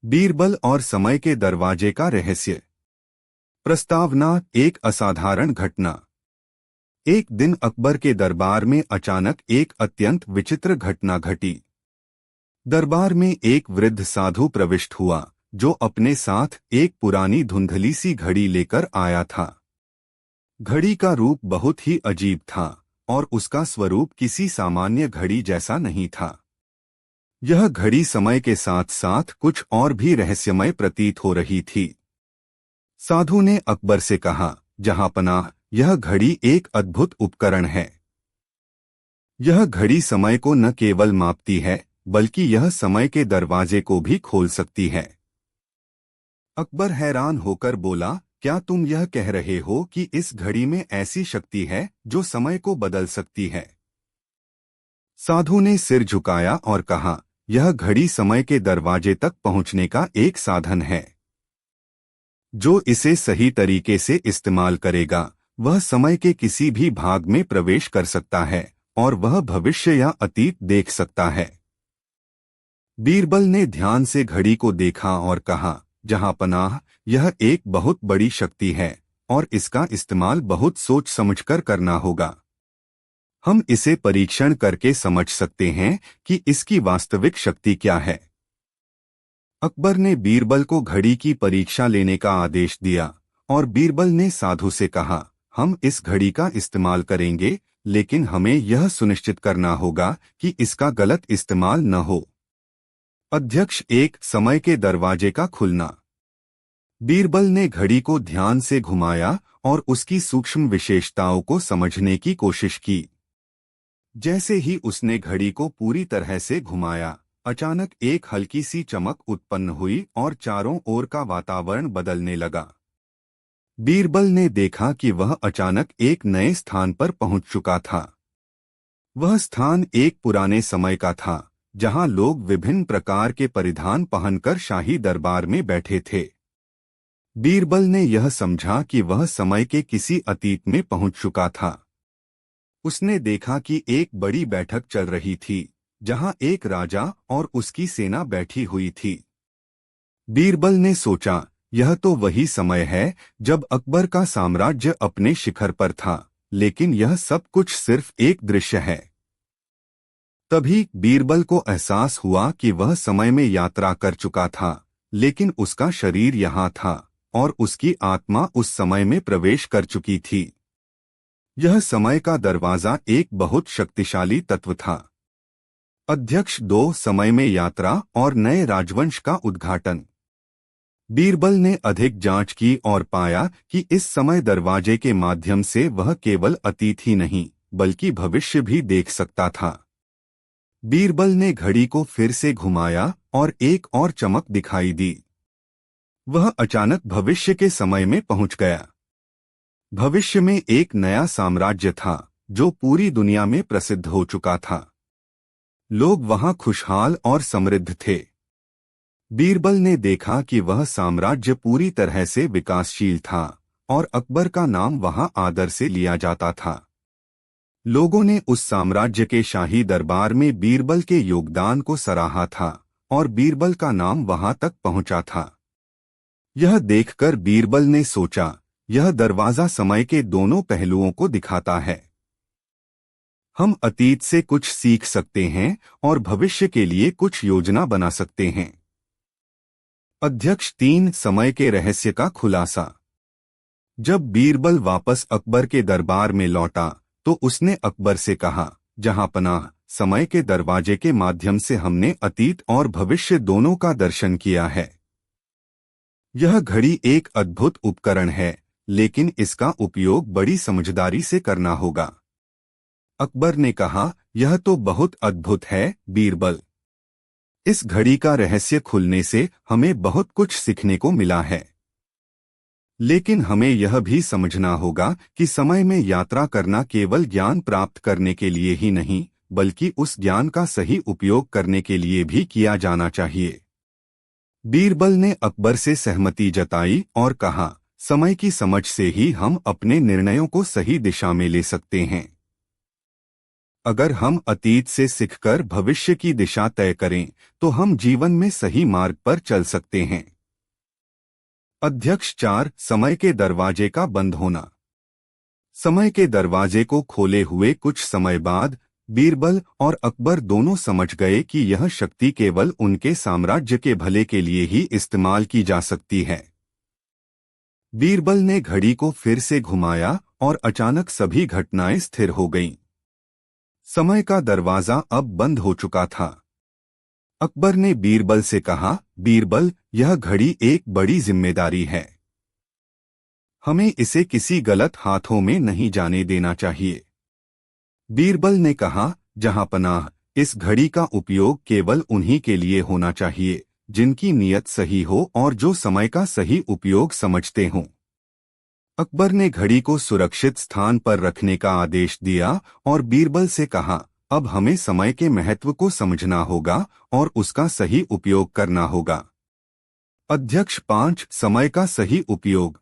बीरबल और समय के दरवाजे का रहस्य। प्रस्तावना। एक असाधारण घटना। एक दिन अकबर के दरबार में अचानक एक अत्यंत विचित्र घटना घटी। दरबार में एक वृद्ध साधु प्रविष्ट हुआ जो अपने साथ एक पुरानी धुंधली सी घड़ी लेकर आया था। घड़ी का रूप बहुत ही अजीब था और उसका स्वरूप किसी सामान्य घड़ी जैसा नहीं था। यह घड़ी समय के साथ साथ कुछ और भी रहस्यमय प्रतीत हो रही थी। साधु ने अकबर से कहा, जहांपनाह, यह घड़ी एक अद्भुत उपकरण है। यह घड़ी समय को न केवल मापती है बल्कि यह समय के दरवाजे को भी खोल सकती है। अकबर हैरान होकर बोला, क्या तुम यह कह रहे हो कि इस घड़ी में ऐसी शक्ति है जो समय को बदल सकती है? साधु ने सिर झुकाया और कहा, यह घड़ी समय के दरवाजे तक पहुंचने का एक साधन है। जो इसे सही तरीके से इस्तेमाल करेगा वह समय के किसी भी भाग में प्रवेश कर सकता है और वह भविष्य या अतीत देख सकता है। बीरबल ने ध्यान से घड़ी को देखा और कहा, जहांपनाह, यह एक बहुत बड़ी शक्ति है और इसका इस्तेमाल बहुत सोच समझकर करना होगा। हम इसे परीक्षण करके समझ सकते हैं कि इसकी वास्तविक शक्ति क्या है। अकबर ने बीरबल को घड़ी की परीक्षा लेने का आदेश दिया और बीरबल ने साधु से कहा, हम इस घड़ी का इस्तेमाल करेंगे लेकिन हमें यह सुनिश्चित करना होगा कि इसका गलत इस्तेमाल न हो। अध्यक्ष एक। समय के दरवाजे का खुलना। बीरबल ने घड़ी को ध्यान से घुमाया और उसकी सूक्ष्म विशेषताओं को समझने की कोशिश की। जैसे ही उसने घड़ी को पूरी तरह से घुमाया, अचानक एक हल्की सी चमक उत्पन्न हुई और चारों ओर का वातावरण बदलने लगा। बीरबल ने देखा कि वह अचानक एक नए स्थान पर पहुंच चुका था। वह स्थान एक पुराने समय का था, जहां लोग विभिन्न प्रकार के परिधान पहनकर शाही दरबार में बैठे थे। बीरबल ने यह समझा कि वह समय के किसी अतीत में पहुंच चुका था। उसने देखा कि एक बड़ी बैठक चल रही थी, जहां एक राजा और उसकी सेना बैठी हुई थी। बीरबल ने सोचा, यह तो वही समय है जब अकबर का साम्राज्य अपने शिखर पर था, लेकिन यह सब कुछ सिर्फ एक दृश्य है। तभी बीरबल को एहसास हुआ कि वह समय में यात्रा कर चुका था, लेकिन उसका शरीर यहाँ था और उसकी आत्मा उस समय में प्रवेश कर चुकी थी। यह समय का दरवाजा एक बहुत शक्तिशाली तत्व था। अध्यक्ष 2। समय में यात्रा और नए राजवंश का उद्घाटन। बीरबल ने अधिक जांच की और पाया कि इस समय दरवाजे के माध्यम से वह केवल अतीत ही नहीं बल्कि भविष्य भी देख सकता था। बीरबल ने घड़ी को फिर से घुमाया और एक और चमक दिखाई दी। वह अचानक भविष्य के समय में पहुंच गया। भविष्य में एक नया साम्राज्य था जो पूरी दुनिया में प्रसिद्ध हो चुका था। लोग वहां खुशहाल और समृद्ध थे। बीरबल ने देखा कि वह साम्राज्य पूरी तरह से विकासशील था और अकबर का नाम वहां आदर से लिया जाता था। लोगों ने उस साम्राज्य के शाही दरबार में बीरबल के योगदान को सराहा था और बीरबल का नाम वहां तक पहुंचा था। यह देखकर बीरबल ने सोचा, यह दरवाजा समय के दोनों पहलुओं को दिखाता है। हम अतीत से कुछ सीख सकते हैं और भविष्य के लिए कुछ योजना बना सकते हैं। अध्यक्ष 3। समय के रहस्य का खुलासा। जब बीरबल वापस अकबर के दरबार में लौटा तो उसने अकबर से कहा, जहांपनाह, समय के दरवाजे के माध्यम से हमने अतीत और भविष्य दोनों का दर्शन किया है। यह घड़ी एक अद्भुत उपकरण है, लेकिन इसका उपयोग बड़ी समझदारी से करना होगा। अकबर ने कहा, यह तो बहुत अद्भुत है बीरबल। इस घड़ी का रहस्य खुलने से हमें बहुत कुछ सीखने को मिला है। लेकिन हमें यह भी समझना होगा कि समय में यात्रा करना केवल ज्ञान प्राप्त करने के लिए ही नहीं, बल्कि उस ज्ञान का सही उपयोग करने के लिए भी किया जाना चाहिए। बीरबल ने अकबर से सहमति जताई और कहा, समय की समझ से ही हम अपने निर्णयों को सही दिशा में ले सकते हैं। अगर हम अतीत से सीखकर भविष्य की दिशा तय करें तो हम जीवन में सही मार्ग पर चल सकते हैं। अध्यक्ष 4 समय के दरवाजे का बंद होना। समय के दरवाजे को खोले हुए कुछ समय बाद बीरबल और अकबर दोनों समझ गए कि यह शक्ति केवल उनके साम्राज्य के भले के लिए ही इस्तेमाल की जा सकती है। बीरबल ने घड़ी को फिर से घुमाया और अचानक सभी घटनाएं स्थिर हो गईं। समय का दरवाजा अब बंद हो चुका था। अकबर ने बीरबल से कहा, बीरबल, यह घड़ी एक बड़ी जिम्मेदारी है। हमें इसे किसी गलत हाथों में नहीं जाने देना चाहिए। बीरबल ने कहा, जहांपनाह, इस घड़ी का उपयोग केवल उन्हीं के लिए होना चाहिए जिनकी नीयत सही हो और जो समय का सही उपयोग समझते हों। अकबर ने घड़ी को सुरक्षित स्थान पर रखने का आदेश दिया और बीरबल से कहा, अब हमें समय के महत्व को समझना होगा और उसका सही उपयोग करना होगा। अध्यक्ष 5 समय का सही उपयोग।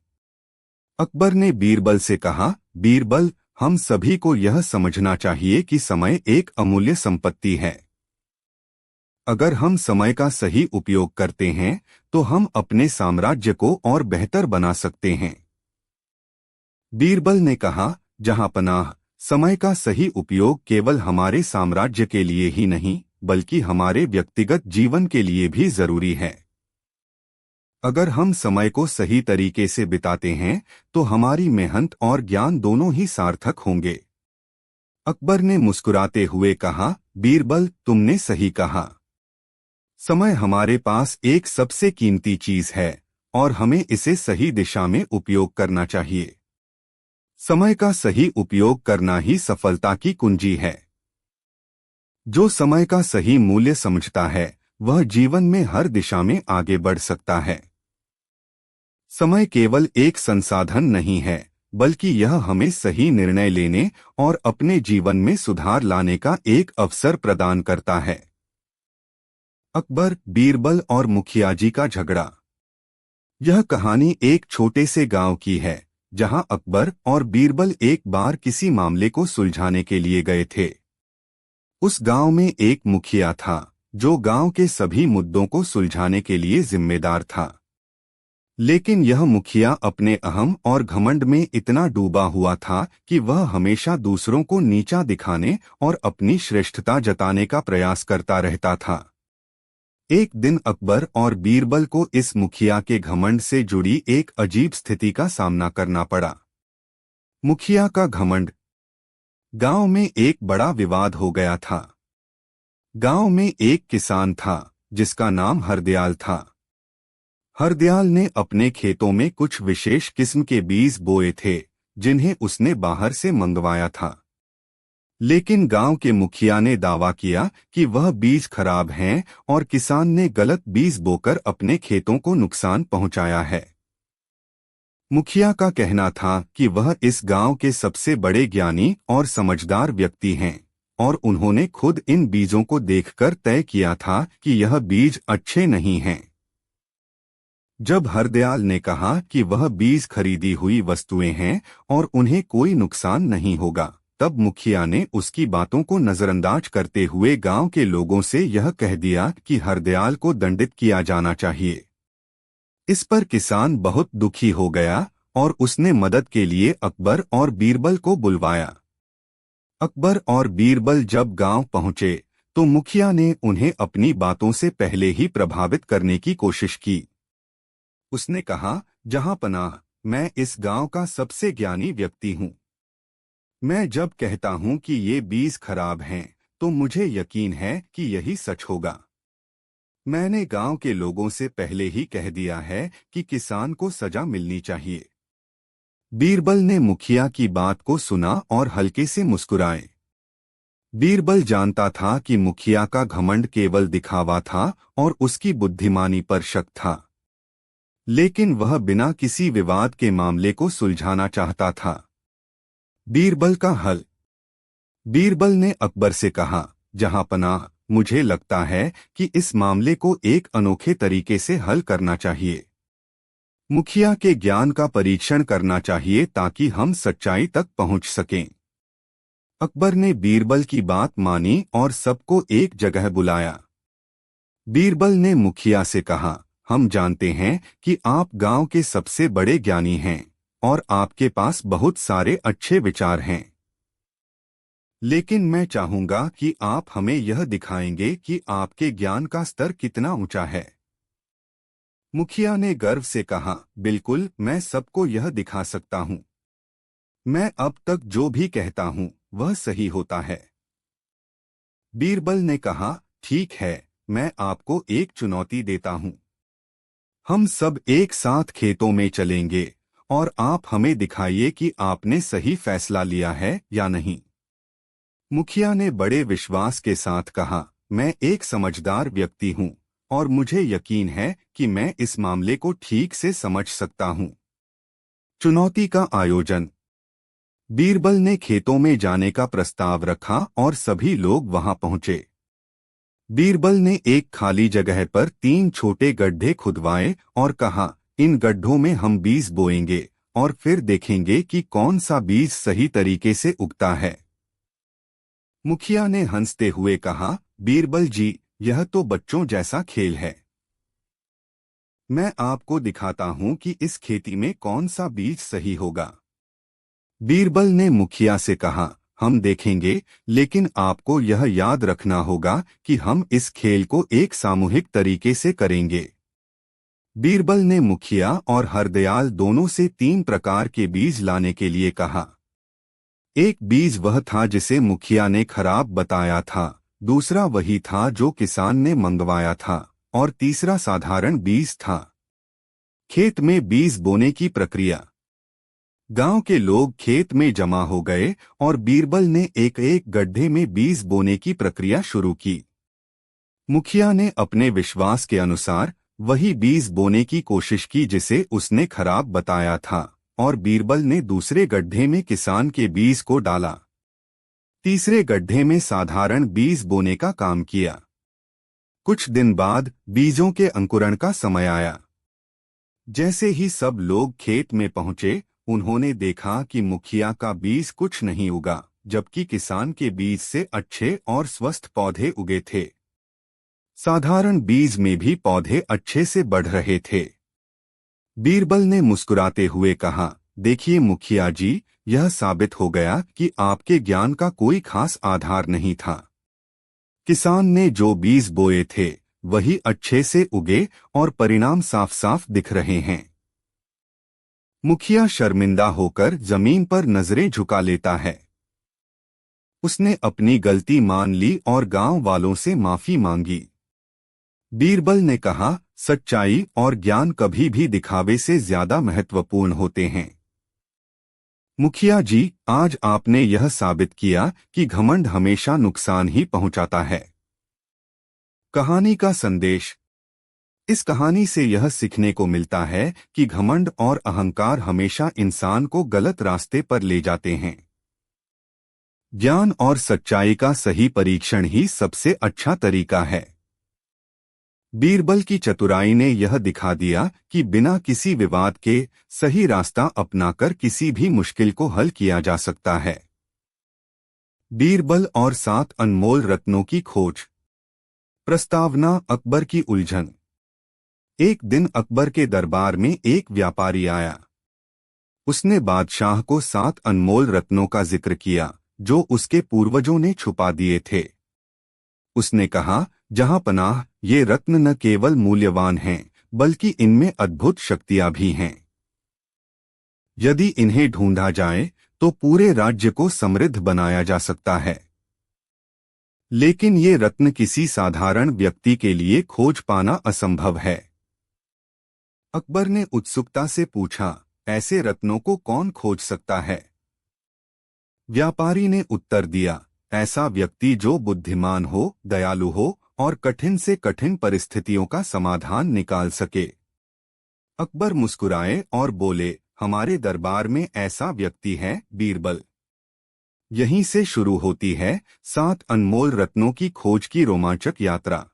अकबर ने बीरबल से कहा, बीरबल, हम सभी को यह समझना चाहिए कि समय एक अमूल्य संपत्ति है। अगर हम समय का सही उपयोग करते हैं तो हम अपने साम्राज्य को और बेहतर बना सकते हैं। बीरबल ने कहा, जहांपनाह, समय का सही उपयोग केवल हमारे साम्राज्य के लिए ही नहीं बल्कि हमारे व्यक्तिगत जीवन के लिए भी जरूरी है। अगर हम समय को सही तरीके से बिताते हैं तो हमारी मेहनत और ज्ञान दोनों ही सार्थक होंगे। अकबर ने मुस्कुराते हुए कहा, बीरबल, तुमने सही कहा। समय हमारे पास एक सबसे कीमती चीज है और हमें इसे सही दिशा में उपयोग करना चाहिए। समय का सही उपयोग करना ही सफलता की कुंजी है। जो समय का सही मूल्य समझता है वह जीवन में हर दिशा में आगे बढ़ सकता है। समय केवल एक संसाधन नहीं है बल्कि यह हमें सही निर्णय लेने और अपने जीवन में सुधार लाने का एक अवसर प्रदान करता है। अकबर, बीरबल और मुखियाजी का झगड़ा। यह कहानी एक छोटे से गांव की है जहां अकबर और बीरबल एक बार किसी मामले को सुलझाने के लिए गए थे। उस गांव में एक मुखिया था जो गांव के सभी मुद्दों को सुलझाने के लिए जिम्मेदार था। लेकिन यह मुखिया अपने अहम और घमंड में इतना डूबा हुआ था कि वह हमेशा दूसरों को नीचा दिखाने और अपनी श्रेष्ठता जताने का प्रयास करता रहता था। एक दिन अकबर और बीरबल को इस मुखिया के घमंड से जुड़ी एक अजीब स्थिति का सामना करना पड़ा। मुखिया का घमंड। गांव में एक बड़ा विवाद हो गया था। गांव में एक किसान था जिसका नाम हरदयाल था। हरदयाल ने अपने खेतों में कुछ विशेष किस्म के बीज बोए थे जिन्हें उसने बाहर से मंगवाया था। लेकिन गांव के मुखिया ने दावा किया कि वह बीज खराब हैं और किसान ने गलत बीज बोकर अपने खेतों को नुकसान पहुंचाया है। मुखिया का कहना था कि वह इस गांव के सबसे बड़े ज्ञानी और समझदार व्यक्ति हैं और उन्होंने खुद इन बीजों को देखकर तय किया था कि यह बीज अच्छे नहीं हैं। जब हरदयाल ने कहा कि वह बीज खरीदी हुई वस्तुएं हैं और उन्हें कोई नुकसान नहीं होगा, तब मुखिया ने उसकी बातों को नजरअंदाज करते हुए गांव के लोगों से यह कह दिया कि हरदयाल को दंडित किया जाना चाहिए। इस पर किसान बहुत दुखी हो गया और उसने मदद के लिए अकबर और बीरबल को बुलवाया। अकबर और बीरबल जब गांव पहुंचे तो मुखिया ने उन्हें अपनी बातों से पहले ही प्रभावित करने की कोशिश की। उसने कहा, जहांपनाह, मैं इस गांव का सबसे ज्ञानी व्यक्ति हूं। मैं जब कहता हूं कि ये बीज खराब हैं तो मुझे यकीन है कि यही सच होगा। मैंने गांव के लोगों से पहले ही कह दिया है कि किसान को सजा मिलनी चाहिए। बीरबल ने मुखिया की बात को सुना और हल्के से मुस्कुराए। बीरबल जानता था कि मुखिया का घमंड केवल दिखावा था और उसकी बुद्धिमानी पर शक था, लेकिन वह बिना किसी विवाद के मामले को सुलझाना चाहता था। बीरबल का हल। बीरबल ने अकबर से कहा, जहांपनाह, मुझे लगता है कि इस मामले को एक अनोखे तरीके से हल करना चाहिए। मुखिया के ज्ञान का परीक्षण करना चाहिए ताकि हम सच्चाई तक पहुंच सकें। अकबर ने बीरबल की बात मानी और सबको एक जगह बुलाया। बीरबल ने मुखिया से कहा, हम जानते हैं कि आप गांव के सबसे बड़े ज्ञानी हैं और आपके पास बहुत सारे अच्छे विचार हैं। लेकिन मैं चाहूंगा कि आप हमें यह दिखाएंगे कि आपके ज्ञान का स्तर कितना ऊंचा है। मुखिया ने गर्व से कहा, बिल्कुल, मैं सबको यह दिखा सकता हूं। मैं अब तक जो भी कहता हूं वह सही होता है। बीरबल ने कहा, ठीक है, मैं आपको एक चुनौती देता हूं। हम सब एक साथ खेतों में चलेंगे और आप हमें दिखाइए कि आपने सही फैसला लिया है या नहीं। मुखिया ने बड़े विश्वास के साथ कहा, मैं एक समझदार व्यक्ति हूं और मुझे यकीन है कि मैं इस मामले को ठीक से समझ सकता हूं। चुनौती का आयोजन। बीरबल ने खेतों में जाने का प्रस्ताव रखा और सभी लोग वहां पहुंचे। बीरबल ने एक खाली जगह पर 3 छोटे गड्ढे खुदवाए और कहा, इन गड्ढों में हम बीज बोएंगे और फिर देखेंगे कि कौन सा बीज सही तरीके से उगता है। मुखिया ने हंसते हुए कहा, बीरबल जी, यह तो बच्चों जैसा खेल है। मैं आपको दिखाता हूं कि इस खेती में कौन सा बीज सही होगा। बीरबल ने मुखिया से कहा, हम देखेंगे, लेकिन आपको यह याद रखना होगा कि हम इस खेल को एक सामूहिक तरीके से करेंगे। बीरबल ने मुखिया और हरदयाल दोनों से 3 प्रकार के बीज लाने के लिए कहा। एक बीज वह था जिसे मुखिया ने खराब बताया था, दूसरा वही था जो किसान ने मंगवाया था और तीसरा साधारण बीज था। खेत में बीज बोने की प्रक्रिया। गांव के लोग खेत में जमा हो गए और बीरबल ने एक एक गड्ढे में बीज बोने की प्रक्रिया शुरू की। मुखिया ने अपने विश्वास के अनुसार वही बीज बोने की कोशिश की जिसे उसने खराब बताया था और बीरबल ने दूसरे गड्ढे में किसान के बीज को डाला। तीसरे गड्ढे में साधारण बीज बोने का काम किया। कुछ दिन बाद बीजों के अंकुरण का समय आया। जैसे ही सब लोग खेत में पहुंचे, उन्होंने देखा कि मुखिया का बीज कुछ नहीं उगा, जबकि किसान के बीज से अच्छे और स्वस्थ पौधे उगे थे। साधारण बीज में भी पौधे अच्छे से बढ़ रहे थे। बीरबल ने मुस्कुराते हुए कहा, देखिए मुखिया जी, यह साबित हो गया कि आपके ज्ञान का कोई खास आधार नहीं था। किसान ने जो बीज बोए थे वही अच्छे से उगे और परिणाम साफ साफ दिख रहे हैं। मुखिया शर्मिंदा होकर जमीन पर नजरें झुका लेता है। उसने अपनी गलती मान ली और गांव वालों से माफी मांगी। बीरबल ने कहा, सच्चाई और ज्ञान कभी भी दिखावे से ज्यादा महत्वपूर्ण होते हैं। मुखिया जी, आज आपने यह साबित किया कि घमंड हमेशा नुकसान ही पहुंचाता है। कहानी का संदेश। इस कहानी से यह सीखने को मिलता है कि घमंड और अहंकार हमेशा इंसान को गलत रास्ते पर ले जाते हैं। ज्ञान और सच्चाई का सही परीक्षण ही सबसे अच्छा तरीका है। बीरबल की चतुराई ने यह दिखा दिया कि बिना किसी विवाद के सही रास्ता अपनाकर किसी भी मुश्किल को हल किया जा सकता है। बीरबल और 7 अनमोल रत्नों की खोज। प्रस्तावना। अकबर की उलझन। एक दिन अकबर के दरबार में एक व्यापारी आया। उसने बादशाह को 7 अनमोल रत्नों का जिक्र किया जो उसके पूर्वजों ने छुपा दिए थे। उसने कहा, जहां पनाह, ये रत्न न केवल मूल्यवान हैं बल्कि इनमें अद्भुत शक्तियां भी हैं। यदि इन्हें ढूंढा जाए तो पूरे राज्य को समृद्ध बनाया जा सकता है। लेकिन ये रत्न किसी साधारण व्यक्ति के लिए खोज पाना असंभव है। अकबर ने उत्सुकता से पूछा, ऐसे रत्नों को कौन खोज सकता है? व्यापारी ने उत्तर दिया, ऐसा व्यक्ति जो बुद्धिमान हो, दयालु हो और कठिन से कठिन परिस्थितियों का समाधान निकाल सके। अकबर मुस्कुराए और बोले, हमारे दरबार में ऐसा व्यक्ति है, बीरबल। यहीं से शुरू होती है 7 अनमोल रत्नों की खोज की रोमांचक यात्रा।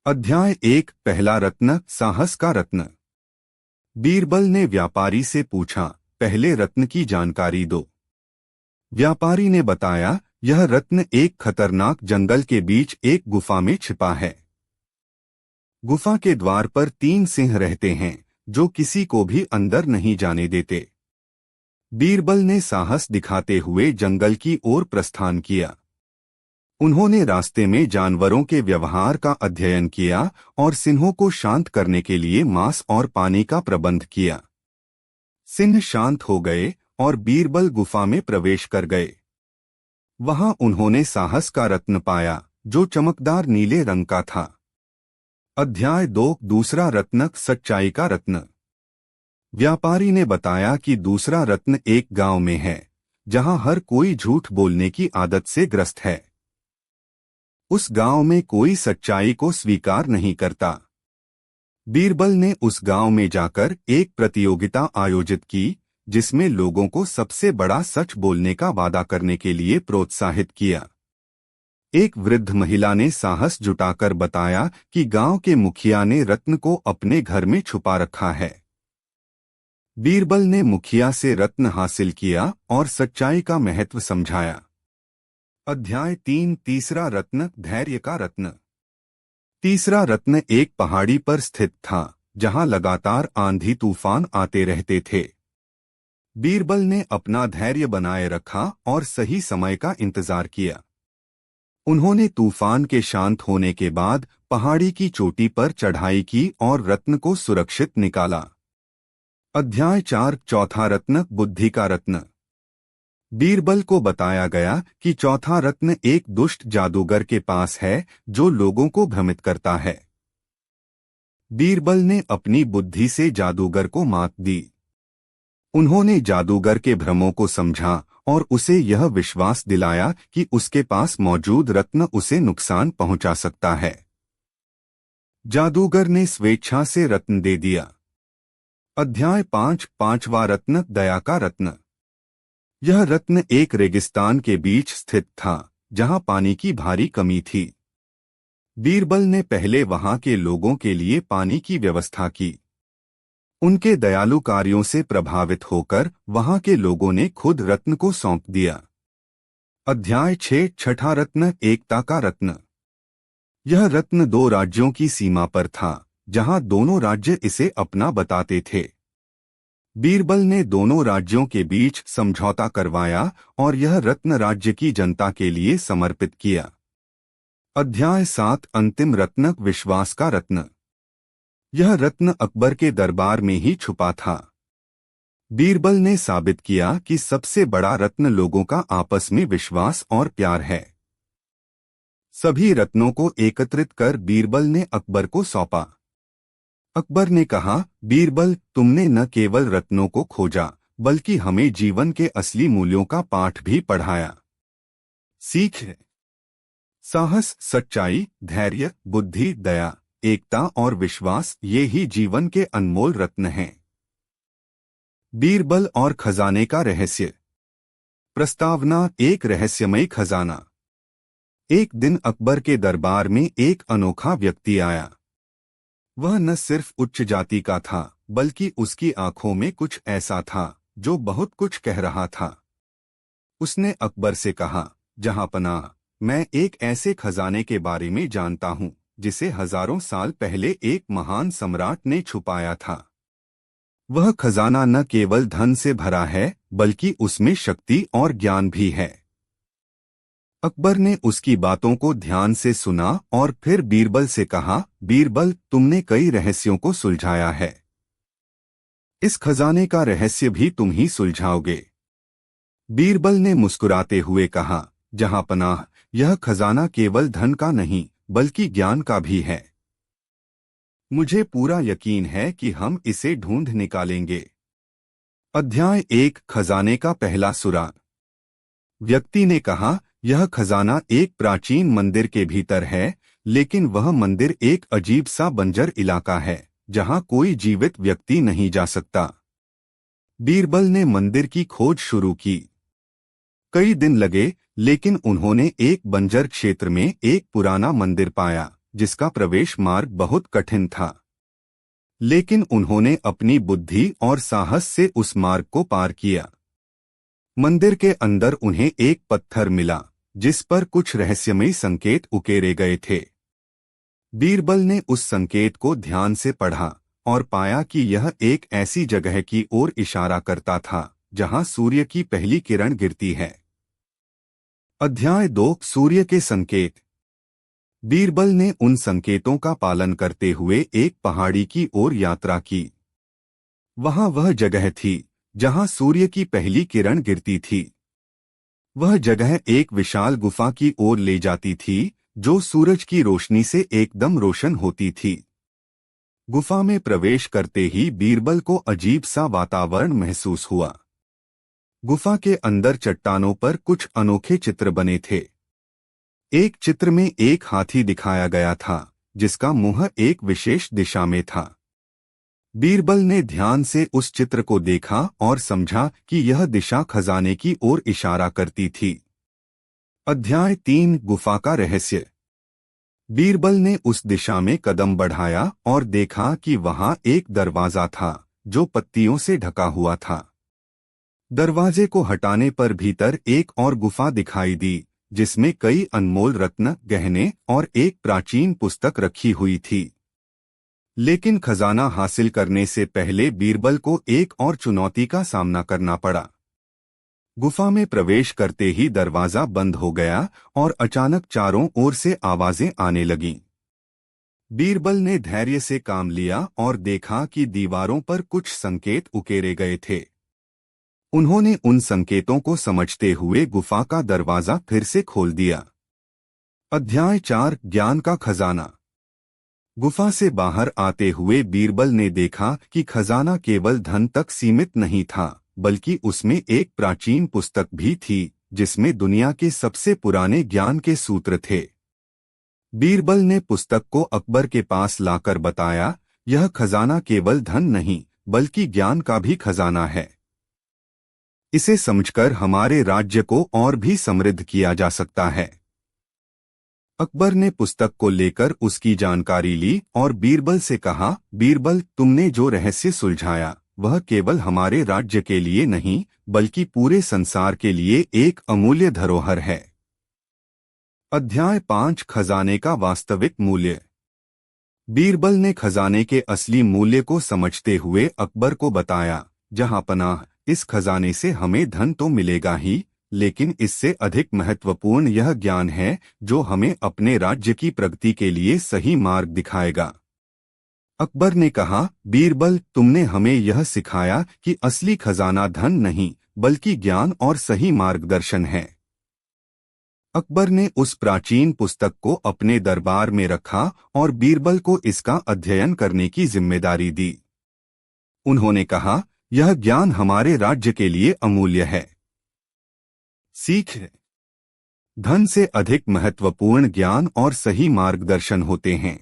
अध्याय 1। पहला रत्न, साहस का रत्न। बीरबल ने व्यापारी से पूछा, पहले रत्न की जानकारी दो। व्यापारी ने बताया, यह रत्न एक खतरनाक जंगल के बीच एक गुफा में छिपा है। गुफा के द्वार पर 3 सिंह रहते हैं जो किसी को भी अंदर नहीं जाने देते। बीरबल ने साहस दिखाते हुए जंगल की ओर प्रस्थान किया। उन्होंने रास्ते में जानवरों के व्यवहार का अध्ययन किया और सिंहों को शांत करने के लिए मांस और पानी का प्रबंध किया। सिंह शांत हो गए और बीरबल गुफा में प्रवेश कर गए। वहां उन्होंने साहस का रत्न पाया जो चमकदार नीले रंग का था। अध्याय 2 दूसरा रत्न, सच्चाई का रत्न। व्यापारी ने बताया कि दूसरा रत्न एक गांव में है जहां हर कोई झूठ बोलने की आदत से ग्रस्त है। उस गांव में कोई सच्चाई को स्वीकार नहीं करता। बीरबल ने उस गांव में जाकर एक प्रतियोगिता आयोजित की जिसमें लोगों को सबसे बड़ा सच बोलने का वादा करने के लिए प्रोत्साहित किया। एक वृद्ध महिला ने साहस जुटाकर बताया कि गांव के मुखिया ने रत्न को अपने घर में छुपा रखा है। बीरबल ने मुखिया से रत्न हासिल किया और सच्चाई का महत्व समझाया। अध्याय 3 तीसरा रत्न, धैर्य का रत्न। तीसरा रत्न एक पहाड़ी पर स्थित था जहां लगातार आंधी तूफान आते रहते थे। बीरबल ने अपना धैर्य बनाए रखा और सही समय का इंतजार किया। उन्होंने तूफान के शांत होने के बाद पहाड़ी की चोटी पर चढ़ाई की और रत्न को सुरक्षित निकाला। अध्याय 4 चौथा रत्न, बुद्धि का रत्न। बीरबल को बताया गया कि चौथा रत्न एक दुष्ट जादूगर के पास है जो लोगों को भ्रमित करता है। बीरबल ने अपनी बुद्धि से जादूगर को मात दी। उन्होंने जादूगर के भ्रमों को समझा और उसे यह विश्वास दिलाया कि उसके पास मौजूद रत्न उसे नुकसान पहुंचा सकता है। जादूगर ने स्वेच्छा से रत्न दे दिया। अध्याय 5 पांचवा रत्न, दया का रत्न। यह रत्न एक रेगिस्तान के बीच स्थित था जहां पानी की भारी कमी थी। बीरबल ने पहले वहां के लोगों के लिए पानी की व्यवस्था की। उनके दयालु कार्यों से प्रभावित होकर वहां के लोगों ने खुद रत्न को सौंप दिया। अध्याय 6 छठा रत्न, एकता का रत्न। यह रत्न 2 राज्यों की सीमा पर था जहां दोनों राज्य इसे अपना बताते थे। बीरबल ने दोनों राज्यों के बीच समझौता करवाया और यह रत्न राज्य की जनता के लिए समर्पित किया। अध्याय 7 अंतिम रत्न, विश्वास का रत्न। यह रत्न अकबर के दरबार में ही छुपा था। बीरबल ने साबित किया कि सबसे बड़ा रत्न लोगों का आपस में विश्वास और प्यार है। सभी रत्नों को एकत्रित कर बीरबल ने अकबर को सौंपा। अकबर ने कहा, बीरबल, तुमने न केवल रत्नों को खोजा बल्कि हमें जीवन के असली मूल्यों का पाठ भी पढ़ाया। सीख है साहस, सच्चाई, धैर्य, बुद्धि, दया, एकता और विश्वास, ये ही जीवन के अनमोल रत्न हैं। बीरबल और खजाने का रहस्य। प्रस्तावना, एक रहस्यमयी खजाना। एक दिन अकबर के दरबार में एक अनोखा व्यक्ति आया। वह न सिर्फ उच्च जाति का था बल्कि उसकी आंखों में कुछ ऐसा था जो बहुत कुछ कह रहा था। उसने अकबर से कहा, जहांपनाह, मैं एक ऐसे खजाने के बारे में जानता हूं जिसे हजारों साल पहले एक महान सम्राट ने छुपाया था। वह खजाना न केवल धन से भरा है बल्कि उसमें शक्ति और ज्ञान भी है। अकबर ने उसकी बातों को ध्यान से सुना और फिर बीरबल से कहा, बीरबल, तुमने कई रहस्यों को सुलझाया है। इस खजाने का रहस्य भी तुम ही सुलझाओगे। बीरबल ने मुस्कुराते हुए कहा, जहांपनाह, यह खजाना केवल धन का नहीं बल्कि ज्ञान का भी है। मुझे पूरा यकीन है कि हम इसे ढूंढ निकालेंगे। अध्याय 1 खजाने का पहला सुराग। व्यक्ति ने कहा, यह खजाना एक प्राचीन मंदिर के भीतर है, लेकिन वह मंदिर एक अजीब सा बंजर इलाका है जहां कोई जीवित व्यक्ति नहीं जा सकता। बीरबल ने मंदिर की खोज शुरू की। कई दिन लगे, लेकिन उन्होंने एक बंजर क्षेत्र में एक पुराना मंदिर पाया जिसका प्रवेश मार्ग बहुत कठिन था। लेकिन उन्होंने अपनी बुद्धि और साहस से उस मार्ग को पार किया। मंदिर के अंदर उन्हें एक पत्थर मिला जिस पर कुछ रहस्यमयी संकेत उकेरे गए थे। बीरबल ने उस संकेत को ध्यान से पढ़ा और पाया कि यह एक ऐसी जगह की ओर इशारा करता था जहां सूर्य की पहली किरण गिरती है। अध्याय 2 सूर्य के संकेत। बीरबल ने उन संकेतों का पालन करते हुए एक पहाड़ी की ओर यात्रा की। वहां वह जगह थी जहां सूर्य की पहली किरण गिरती थी। वह जगह एक विशाल गुफा की ओर ले जाती थी जो सूरज की रोशनी से एकदम रोशन होती थी। गुफा में प्रवेश करते ही बीरबल को अजीब सा वातावरण महसूस हुआ। गुफा के अंदर चट्टानों पर कुछ अनोखे चित्र बने थे। एक चित्र में एक हाथी दिखाया गया था जिसका मुंह एक विशेष दिशा में था। बीरबल ने ध्यान से उस चित्र को देखा और समझा कि यह दिशा खजाने की ओर इशारा करती थी। अध्याय 3 गुफा का रहस्य। बीरबल ने उस दिशा में कदम बढ़ाया और देखा कि वहां एक दरवाजा था जो पत्तियों से ढका हुआ था। दरवाजे को हटाने पर भीतर एक और गुफा दिखाई दी जिसमें कई अनमोल रत्न, गहने और एक प्राचीन पुस्तक रखी हुई थी। लेकिन खजाना हासिल करने से पहले बीरबल को एक और चुनौती का सामना करना पड़ा। गुफा में प्रवेश करते ही दरवाजा बंद हो गया और अचानक चारों ओर से आवाजें आने लगीं। बीरबल ने धैर्य से काम लिया और देखा कि दीवारों पर कुछ संकेत उकेरे गए थे। उन्होंने उन संकेतों को समझते हुए गुफा का दरवाजा फिर से खोल दिया। अध्याय 4 ज्ञान का खजाना। गुफा से बाहर आते हुए बीरबल ने देखा कि खजाना केवल धन तक सीमित नहीं था बल्कि उसमें एक प्राचीन पुस्तक भी थी जिसमें दुनिया के सबसे पुराने ज्ञान के सूत्र थे। बीरबल ने पुस्तक को अकबर के पास लाकर बताया, यह खजाना केवल धन नहीं बल्कि ज्ञान का भी खजाना है। इसे समझकर हमारे राज्य को और भी समृद्ध किया जा सकता है। अकबर ने पुस्तक को लेकर उसकी जानकारी ली और बीरबल से कहा, बीरबल, तुमने जो रहस्य सुलझाया वह केवल हमारे राज्य के लिए नहीं बल्कि पूरे संसार के लिए एक अमूल्य धरोहर है। अध्याय 5 खजाने का वास्तविक मूल्य। बीरबल ने खजाने के असली मूल्य को समझते हुए अकबर को बताया, जहांपनाह, इस खजाने से हमें धन तो मिलेगा ही, लेकिन इससे अधिक महत्वपूर्ण यह ज्ञान है जो हमें अपने राज्य की प्रगति के लिए सही मार्ग दिखाएगा। अकबर ने कहा, बीरबल, तुमने हमें यह सिखाया कि असली खजाना धन नहीं बल्कि ज्ञान और सही मार्गदर्शन है। अकबर ने उस प्राचीन पुस्तक को अपने दरबार में रखा और बीरबल को इसका अध्ययन करने की जिम्मेदारी दी। उन्होंने कहा, यह ज्ञान हमारे राज्य के लिए अमूल्य है। सीख। धन से अधिक महत्वपूर्ण ज्ञान और सही मार्गदर्शन होते हैं।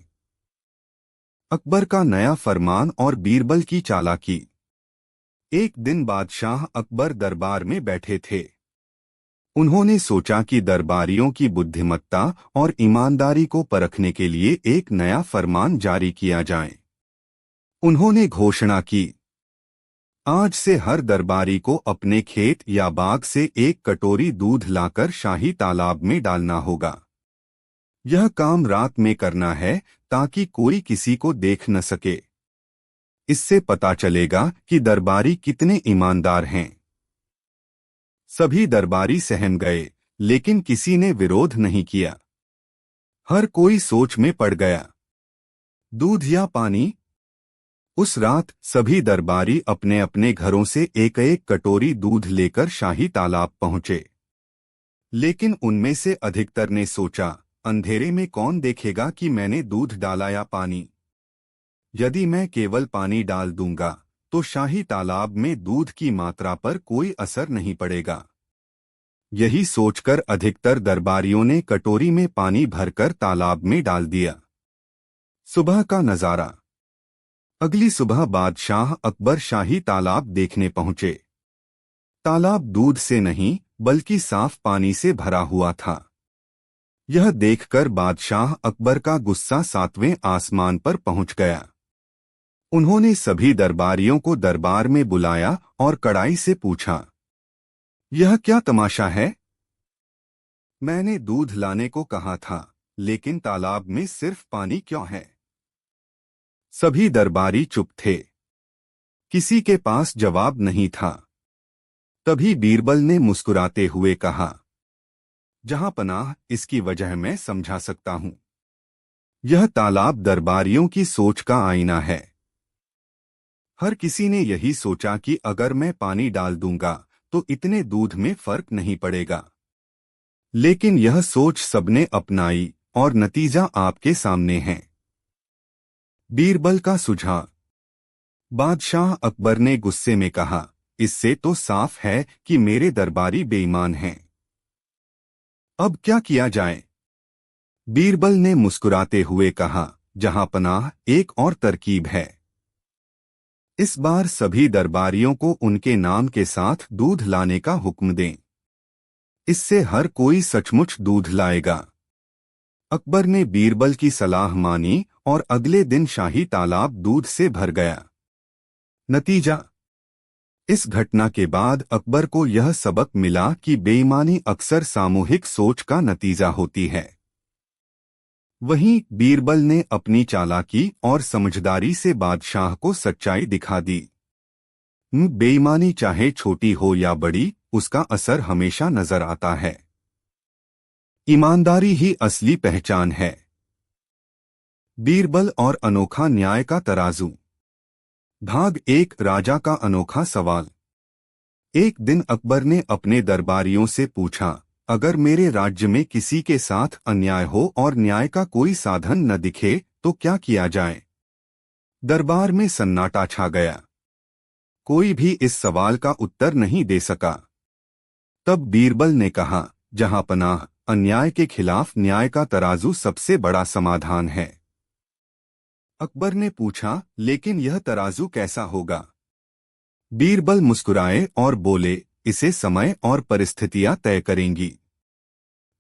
अकबर का नया फरमान और बीरबल की चालाकी। एक दिन बादशाह अकबर दरबार में बैठे थे। उन्होंने सोचा कि दरबारियों की बुद्धिमत्ता और ईमानदारी को परखने के लिए एक नया फरमान जारी किया जाए। उन्होंने घोषणा की, आज से हर दरबारी को अपने खेत या बाग से एक कटोरी दूध लाकर शाही तालाब में डालना होगा। यह काम रात में करना है ताकि कोई किसी को देख न सके। इससे पता चलेगा कि दरबारी कितने ईमानदार हैं। सभी दरबारी सहम गए, लेकिन किसी ने विरोध नहीं किया। हर कोई सोच में पड़ गया। दूध या पानी? उस रात सभी दरबारी अपने अपने घरों से एक एक कटोरी दूध लेकर शाही तालाब पहुंचे। लेकिन उनमें से अधिकतर ने सोचा, अंधेरे में कौन देखेगा कि मैंने दूध डाला या पानी? यदि मैं केवल पानी डाल दूंगा तो शाही तालाब में दूध की मात्रा पर कोई असर नहीं पड़ेगा। यही सोचकर अधिकतर दरबारियों ने कटोरी में पानी भरकर तालाब में डाल दिया। सुबह का नजारा। अगली सुबह बादशाह अकबर शाही तालाब देखने पहुंचे। तालाब दूध से नहीं बल्कि साफ पानी से भरा हुआ था। यह देखकर बादशाह अकबर का गुस्सा 7वें आसमान पर पहुंच गया। उन्होंने सभी दरबारियों को दरबार में बुलाया और कड़ाई से पूछा, यह क्या तमाशा है? मैंने दूध लाने को कहा था, लेकिन तालाब में सिर्फ पानी क्यों है? सभी दरबारी चुप थे। किसी के पास जवाब नहीं था। तभी बीरबल ने मुस्कुराते हुए कहा, जहां पनाह, इसकी वजह मैं समझा सकता हूं। यह तालाब दरबारियों की सोच का आईना है। हर किसी ने यही सोचा कि अगर मैं पानी डाल दूंगा तो इतने दूध में फर्क नहीं पड़ेगा। लेकिन यह सोच सबने अपनाई और नतीजा आपके सामने है। बीरबल का सुझाव। बादशाह अकबर ने गुस्से में कहा, इससे तो साफ है कि मेरे दरबारी बेईमान हैं। अब क्या किया जाए? बीरबल ने मुस्कुराते हुए कहा, जहां पनाह, एक और तरकीब है। इस बार सभी दरबारियों को उनके नाम के साथ दूध लाने का हुक्म दें। इससे हर कोई सचमुच दूध लाएगा। अकबर ने बीरबल की सलाह मानी और अगले दिन शाही तालाब दूध से भर गया। नतीजा। इस घटना के बाद अकबर को यह सबक मिला कि बेईमानी अक्सर सामूहिक सोच का नतीजा होती है। वहीं बीरबल ने अपनी चालाकी और समझदारी से बादशाह को सच्चाई दिखा दी। बेईमानी चाहे छोटी हो या बड़ी, उसका असर हमेशा नजर आता है। ईमानदारी ही असली पहचान है। बीरबल और अनोखा न्याय का तराजू। भाग 1, राजा का अनोखा सवाल। एक दिन अकबर ने अपने दरबारियों से पूछा, अगर मेरे राज्य में किसी के साथ अन्याय हो और न्याय का कोई साधन न दिखे तो क्या किया जाए? दरबार में सन्नाटा छा गया। कोई भी इस सवाल का उत्तर नहीं दे सका। तब बीरबल ने कहा, जहां पनाह, अन्याय के खिलाफ न्याय का तराजू सबसे बड़ा समाधान है। अकबर ने पूछा, लेकिन यह तराजू कैसा होगा? बीरबल मुस्कुराए और बोले, इसे समय और परिस्थितियां तय करेंगी।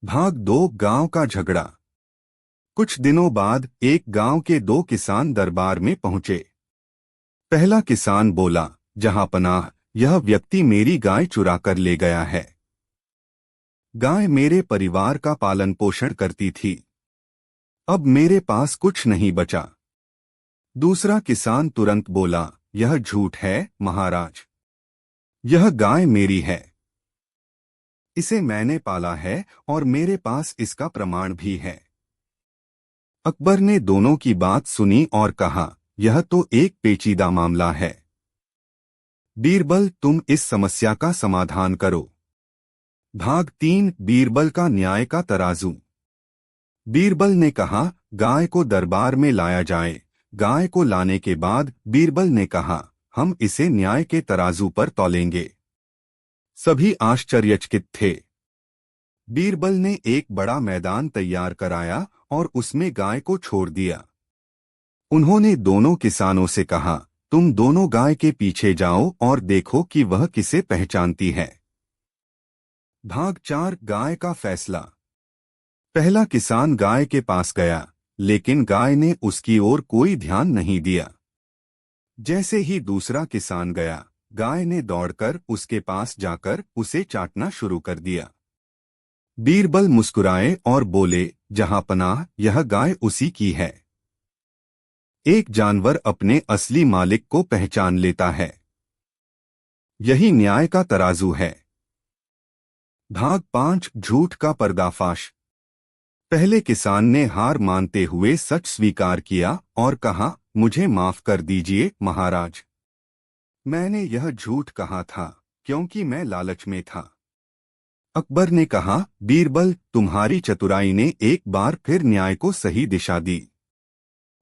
भाग 2, गांव का झगड़ा। कुछ दिनों बाद एक गांव के दो किसान दरबार में पहुंचे। पहला किसान बोला, जहां पनाह, यह व्यक्ति मेरी गाय चुरा कर ले गया है। गाय मेरे परिवार का पालन पोषण करती थी। अब मेरे पास कुछ नहीं बचा। दूसरा किसान तुरंत बोला, यह झूठ है महाराज। यह गाय मेरी है। इसे मैंने पाला है और मेरे पास इसका प्रमाण भी है। अकबर ने दोनों की बात सुनी और कहा, यह तो एक पेचीदा मामला है। बीरबल, तुम इस समस्या का समाधान करो। भाग 3, बीरबल का न्याय का तराजू। बीरबल ने कहा, गाय को दरबार में लाया जाए। गाय को लाने के बाद बीरबल ने कहा, हम इसे न्याय के तराजू पर तौलेंगे। सभी आश्चर्यचकित थे। बीरबल ने एक बड़ा मैदान तैयार कराया और उसमें गाय को छोड़ दिया। उन्होंने दोनों किसानों से कहा, तुम दोनों गाय के पीछे जाओ और देखो कि वह किसे पहचानती है। भाग 4, गाय का फैसला। पहला किसान गाय के पास गया, लेकिन गाय ने उसकी ओर कोई ध्यान नहीं दिया। जैसे ही दूसरा किसान गया, गाय ने दौड़कर उसके पास जाकर उसे चाटना शुरू कर दिया। बीरबल मुस्कुराए और बोले, जहां पनाह, यह गाय उसी की है। एक जानवर अपने असली मालिक को पहचान लेता है। यही न्याय का तराजू है। भाग 5, झूठ का पर्दाफाश। पहले किसान ने हार मानते हुए सच स्वीकार किया और कहा, मुझे माफ कर दीजिए महाराज। मैंने यह झूठ कहा था क्योंकि मैं लालच में था। अकबर ने कहा, बीरबल, तुम्हारी चतुराई ने एक बार फिर न्याय को सही दिशा दी।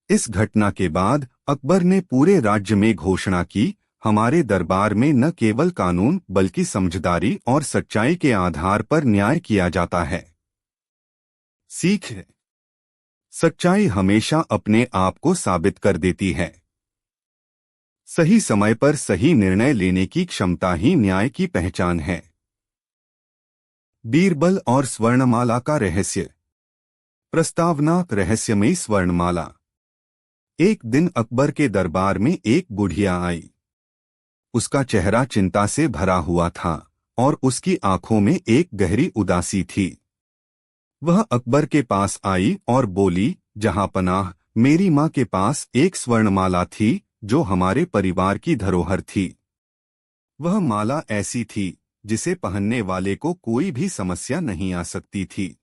इस घटना के बाद अकबर ने पूरे राज्य में घोषणा की, हमारे दरबार में न केवल कानून बल्कि समझदारी और सच्चाई के आधार पर न्याय किया जाता है। सीख है, सच्चाई हमेशा अपने आप को साबित कर देती है। सही समय पर सही निर्णय लेने की क्षमता ही न्याय की पहचान है। बीरबल और स्वर्णमाला का रहस्य। प्रस्तावना, रहस्यमयी स्वर्णमाला। एक दिन अकबर के दरबार में एक बुढ़िया आई। उसका चेहरा चिंता से भरा हुआ था और उसकी आंखों में एक गहरी उदासी थी। वह अकबर के पास आई और बोली, जहांपनाह, मेरी माँ के पास एक स्वर्णमाला थी जो हमारे परिवार की धरोहर थी। वह माला ऐसी थी जिसे पहनने वाले को कोई भी समस्या नहीं आ सकती थी।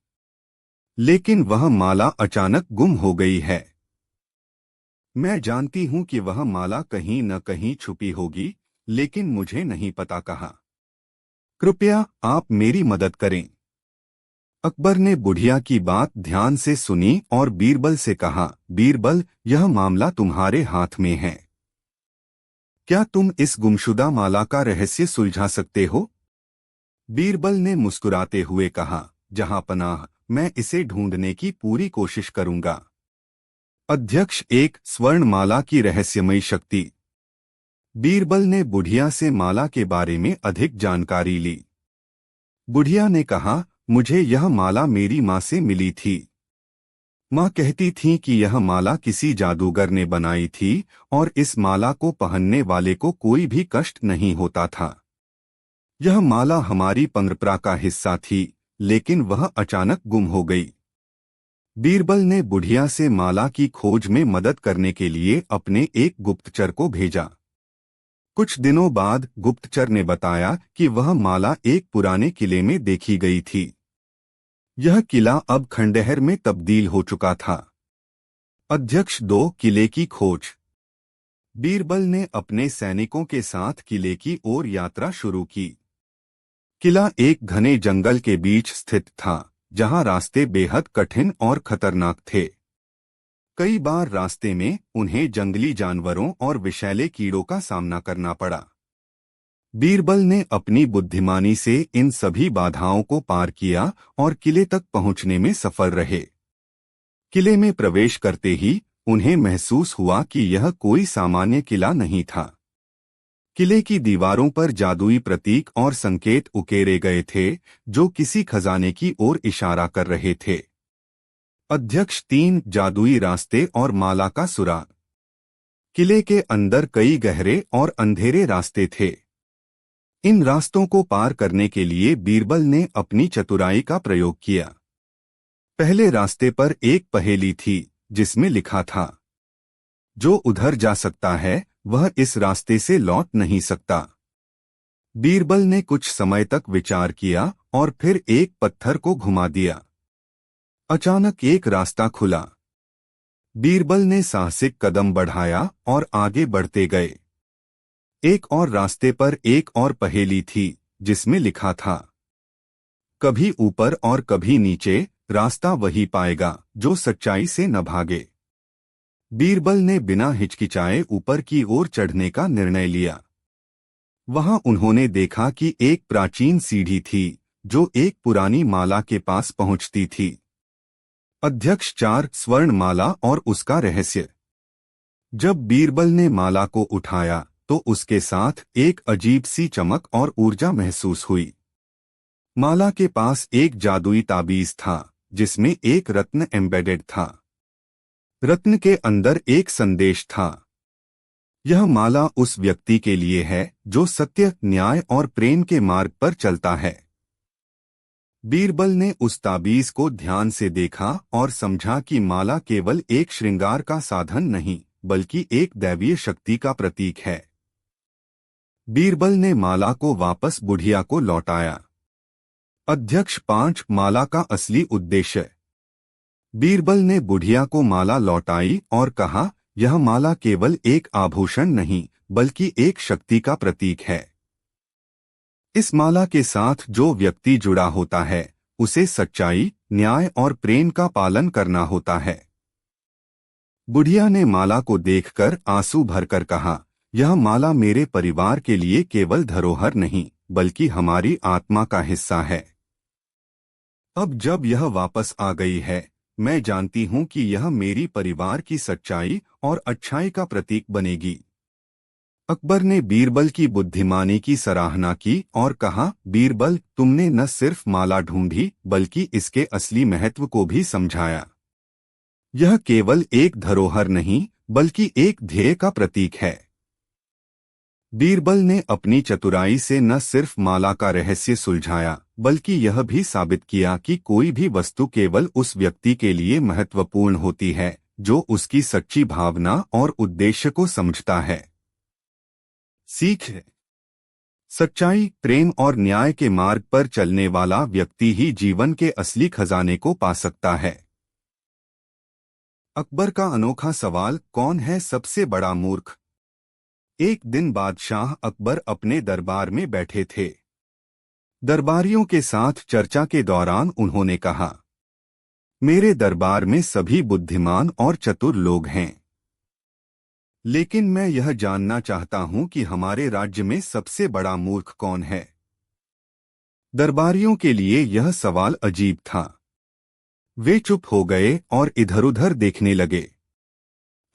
लेकिन वह माला अचानक गुम हो गई है। मैं जानती हूं कि वह माला कहीं न कहीं छुपी होगी, लेकिन मुझे नहीं पता कहाँ। कृपया आप मेरी मदद करें। अकबर ने बुढ़िया की बात ध्यान से सुनी और बीरबल से कहा, बीरबल, यह मामला तुम्हारे हाथ में है। क्या तुम इस गुमशुदा माला का रहस्य सुलझा सकते हो? बीरबल ने मुस्कुराते हुए कहा, जहांपनाह, मैं इसे ढूंढने की पूरी कोशिश करूंगा। अध्यक्ष एक, स्वर्णमाला की रहस्यमयी शक्ति। बीरबल ने बुढ़िया से माला के बारे में अधिक जानकारी ली। बुढ़िया ने कहा, मुझे यह माला मेरी माँ से मिली थी। माँ कहती थी कि यह माला किसी जादूगर ने बनाई थी और इस माला को पहनने वाले को कोई भी कष्ट नहीं होता था। यह माला हमारी परंपरा का हिस्सा थी, लेकिन वह अचानक गुम हो गई। बीरबल ने बुढ़िया से माला की खोज में मदद करने के लिए अपने एक गुप्तचर को भेजा। कुछ दिनों बाद गुप्तचर ने बताया कि वह माला एक पुराने किले में देखी गई थी। यह किला अब खंडहर में तब्दील हो चुका था। अध्यक्ष दो, किले की खोज। बीरबल ने अपने सैनिकों के साथ किले की ओर यात्रा शुरू की। किला एक घने जंगल के बीच स्थित था, जहां रास्ते बेहद कठिन और खतरनाक थे। कई बार रास्ते में उन्हें जंगली जानवरों और विषैले कीड़ों का सामना करना पड़ा। बीरबल ने अपनी बुद्धिमानी से इन सभी बाधाओं को पार किया और किले तक पहुंचने में सफल रहे। किले में प्रवेश करते ही उन्हें महसूस हुआ कि यह कोई सामान्य किला नहीं था। किले की दीवारों पर जादुई प्रतीक और संकेत उकेरे गए थे, जो किसी खजाने की ओर इशारा कर रहे थे। अध्यक्ष तीन, जादुई रास्ते और माला का सुराग। किले के अंदर कई गहरे और अंधेरे रास्ते थे। इन रास्तों को पार करने के लिए बीरबल ने अपनी चतुराई का प्रयोग किया। पहले रास्ते पर एक पहेली थी, जिसमें लिखा था, जो उधर जा सकता है वह इस रास्ते से लौट नहीं सकता। बीरबल ने कुछ समय तक विचार किया और फिर एक पत्थर को घुमा दिया। अचानक एक रास्ता खुला। बीरबल ने साहसिक कदम बढ़ाया और आगे बढ़ते गए। एक और रास्ते पर एक और पहेली थी, जिसमें लिखा था, कभी ऊपर और कभी नीचे, रास्ता वही पाएगा जो सच्चाई से न भागे। बीरबल ने बिना हिचकिचाए ऊपर की ओर चढ़ने का निर्णय लिया। वहां उन्होंने देखा कि एक प्राचीन सीढ़ी थी, जो एक पुरानी माला के पास पहुंचती थी। अध्यक्ष चार, स्वर्णमाला और उसका रहस्य। जब बीरबल ने माला को उठाया तो उसके साथ एक अजीब सी चमक और ऊर्जा महसूस हुई। माला के पास एक जादुई ताबीज था, जिसमें एक रत्न एम्बेडेड था। रत्न के अंदर एक संदेश था, यह माला उस व्यक्ति के लिए है जो सत्य, न्याय और प्रेम के मार्ग पर चलता है। बीरबल ने उस ताबीज को ध्यान से देखा और समझा कि माला केवल एक श्रृंगार का साधन नहीं, बल्कि एक दैवीय शक्ति का प्रतीक है। बीरबल ने माला को वापस बुढ़िया को लौटाया। अध्यक्ष पांच, माला का असली उद्देश्य। बीरबल ने बुढ़िया को माला लौटाई और कहा, यह माला केवल एक आभूषण नहीं, बल्कि एक शक्ति का प्रतीक है। इस माला के साथ जो व्यक्ति जुड़ा होता है, उसे सच्चाई, न्याय और प्रेम का पालन करना होता है। बुढ़िया ने माला को देखकर आंसू भरकर कहा, यह माला मेरे परिवार के लिए केवल धरोहर नहीं, बल्कि हमारी आत्मा का हिस्सा है। अब जब यह वापस आ गई है, मैं जानती हूं कि यह मेरी परिवार की सच्चाई और अच्छाई का प्रतीक बनेगी। अकबर ने बीरबल की बुद्धिमानी की सराहना की और कहा, बीरबल, तुमने न सिर्फ माला ढूंढी, बल्कि इसके असली महत्व को भी समझाया। यह केवल एक धरोहर नहीं, बल्कि एक ध्येय का प्रतीक है। बीरबल ने अपनी चतुराई से न सिर्फ माला का रहस्य सुलझाया बल्कि यह भी साबित किया कि कोई भी वस्तु केवल उस व्यक्ति के लिए महत्वपूर्ण होती है जो उसकी सच्ची भावना और उद्देश्य को समझता है। सीख है, सच्चाई, प्रेम और न्याय के मार्ग पर चलने वाला व्यक्ति ही जीवन के असली खजाने को पा सकता है। अकबर का अनोखा सवाल, कौन है सबसे बड़ा मूर्ख? एक दिन बादशाह अकबर अपने दरबार में बैठे थे। दरबारियों के साथ चर्चा के दौरान उन्होंने कहा, मेरे दरबार में सभी बुद्धिमान और चतुर लोग हैं, लेकिन मैं यह जानना चाहता हूं कि हमारे राज्य में सबसे बड़ा मूर्ख कौन है। दरबारियों के लिए यह सवाल अजीब था। वे चुप हो गए और इधर-उधर देखने लगे।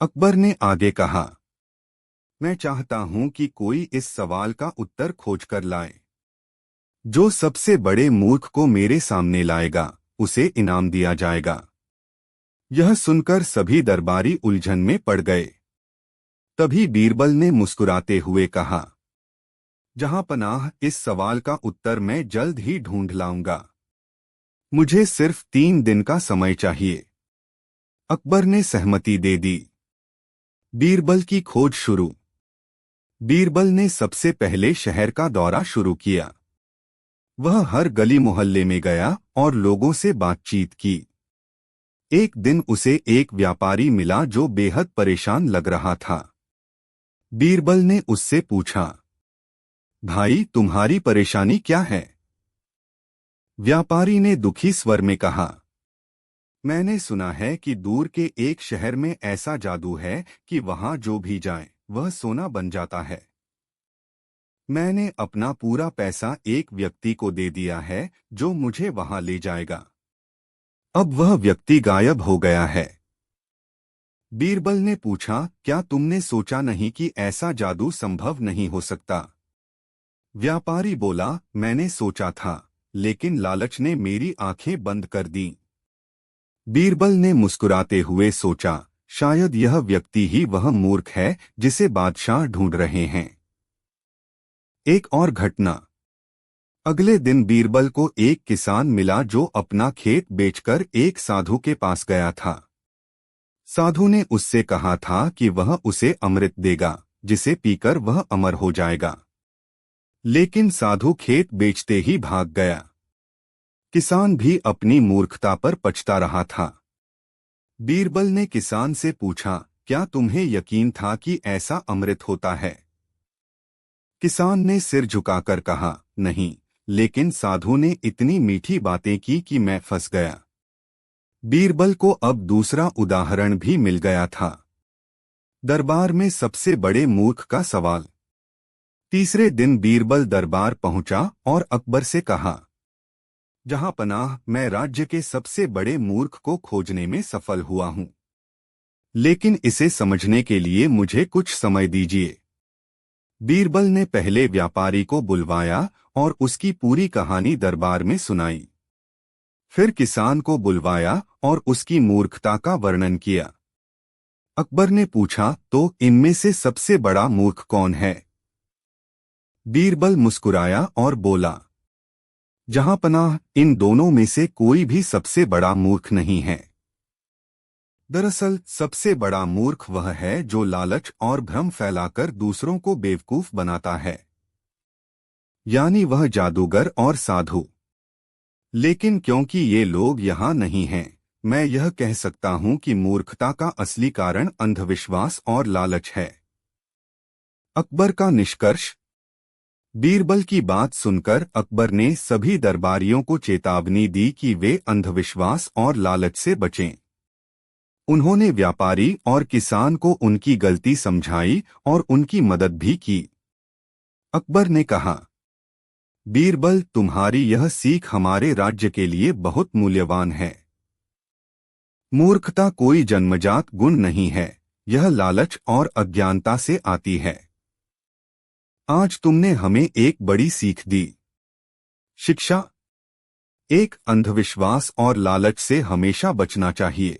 अकबर ने आगे कहा, मैं चाहता हूं कि कोई इस सवाल का उत्तर खोजकर लाए। जो सबसे बड़े मूर्ख को मेरे सामने लाएगा उसे इनाम दिया जाएगा। यह सुनकर सभी दरबारी उलझन में पड़ गए। तभी बीरबल ने मुस्कुराते हुए कहा, जहां पनाह, इस सवाल का उत्तर मैं जल्द ही ढूंढ लाऊंगा। मुझे सिर्फ 3 दिन का समय चाहिए। अकबर ने सहमति दे दी। बीरबल की खोज शुरू। बीरबल ने सबसे पहले शहर का दौरा शुरू किया। वह हर गली मोहल्ले में गया और लोगों से बातचीत की। एक दिन उसे एक व्यापारी मिला जो बेहद परेशान लग रहा था। बीरबल ने उससे पूछा, भाई, तुम्हारी परेशानी क्या है? व्यापारी ने दुखी स्वर में कहा, मैंने सुना है कि दूर के एक शहर में ऐसा जादू है कि वहां जो भी जाए वह सोना बन जाता है। मैंने अपना पूरा पैसा एक व्यक्ति को दे दिया है जो मुझे वहां ले जाएगा। अब वह व्यक्ति गायब हो गया है। बीरबल ने पूछा, क्या तुमने सोचा नहीं कि ऐसा जादू संभव नहीं हो सकता? व्यापारी बोला, मैंने सोचा था, लेकिन लालच ने मेरी आंखें बंद कर दी। बीरबल ने मुस्कुराते हुए सोचा, शायद यह व्यक्ति ही वह मूर्ख है जिसे बादशाह ढूंढ रहे हैं। एक और घटना। अगले दिन बीरबल को एक किसान मिला जो अपना खेत बेचकर एक साधु के पास गया था। साधु ने उससे कहा था कि वह उसे अमृत देगा जिसे पीकर वह अमर हो जाएगा। लेकिन साधु खेत बेचते ही भाग गया। किसान भी अपनी मूर्खता पर पछता रहा था। बीरबल ने किसान से पूछा, क्या तुम्हें यकीन था कि ऐसा अमृत होता है? किसान ने सिर झुकाकर कहा, नहीं, लेकिन साधु ने इतनी मीठी बातें की कि मैं फंस गया। बीरबल को अब दूसरा उदाहरण भी मिल गया था। दरबार में सबसे बड़े मूर्ख का सवाल। तीसरे दिन बीरबल दरबार पहुंचा और अकबर से कहा, जहां पनाह, मैं राज्य के सबसे बड़े मूर्ख को खोजने में सफल हुआ हूं, लेकिन इसे समझने के लिए मुझे कुछ समय दीजिए। बीरबल ने पहले व्यापारी को बुलवाया और उसकी पूरी कहानी दरबार में सुनाई। फिर किसान को बुलवाया और उसकी मूर्खता का वर्णन किया। अकबर ने पूछा, तो इनमें से सबसे बड़ा मूर्ख कौन है? बीरबल मुस्कुराया और बोला, जहां पनाह, इन दोनों में से कोई भी सबसे बड़ा मूर्ख नहीं है। दरअसल सबसे बड़ा मूर्ख वह है जो लालच और भ्रम फैलाकर दूसरों को बेवकूफ बनाता है, यानी वह जादूगर और साधु। लेकिन क्योंकि ये लोग यहाँ नहीं हैं, मैं यह कह सकता हूं कि मूर्खता का असली कारण अंधविश्वास और लालच है। अकबर का निष्कर्ष। बीरबल की बात सुनकर अकबर ने सभी दरबारियों को चेतावनी दी कि वे अंधविश्वास और लालच से बचें। उन्होंने व्यापारी और किसान को उनकी गलती समझाई और उनकी मदद भी की। अकबर ने कहा, बीरबल, तुम्हारी यह सीख हमारे राज्य के लिए बहुत मूल्यवान है। मूर्खता कोई जन्मजात गुण नहीं है, यह लालच और अज्ञानता से आती है। आज तुमने हमें एक बड़ी सीख दी। शिक्षा। एक, अंधविश्वास और लालच से हमेशा बचना चाहिए।